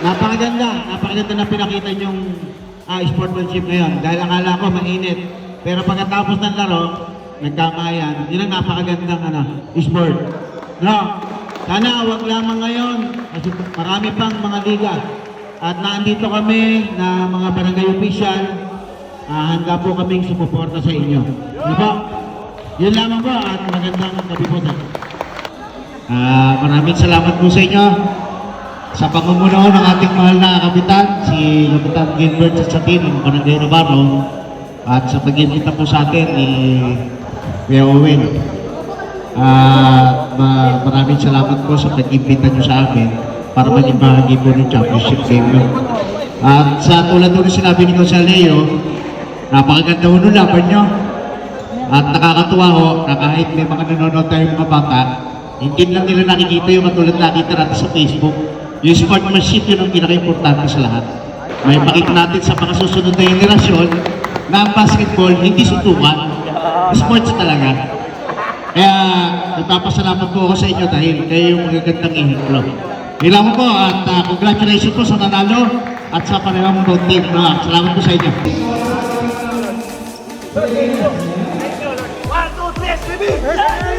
Napakaganda na pinakita niyong sportsmanship ngayon dahil akala ko mainit. Pero pagkatapos ng laro, nagkamayan. Yun ang napakagandang sport. No? Sana wag lamang ngayon kasi marami pang mga liga. At naandito kami na mga barangay official. Handa po kaming sumuporta sa inyo. Ano po? Yun lamang po at magandang gabi po sa Maraming salamat po sa inyo sa pangumuno ng ating mahal na kapitan, si Kapitan Gilbert Sasatin ng Barangay Navarro, at sa pag-imbita po sa atin ni Kuya Owen. Maraming salamat po sa pag-imbita nyo sa amin para maging bahagi po ng championship game. At sa tulad doon sinabi ni Coach Leo, napakaganda ho nung laban nyo. At nakakatuwa ho na kahit may mga nanonood tayong mga bata, hindi lang nila nakikita yung katulad nakita natin sa Facebook. Yung sportsmanship yun ang pinaka-importante sa lahat. May makita natin sa mga susunod na generasyon na ang basketball hindi suntukan. Sports talaga. Kaya nagpapasalamat po ako sa inyo dahil kayo yung magagandang ihiklo. Ilang po at congratulations po sa nanalo at sa parehong road team. Salamat po sa inyo. 1, 2, 3, baby!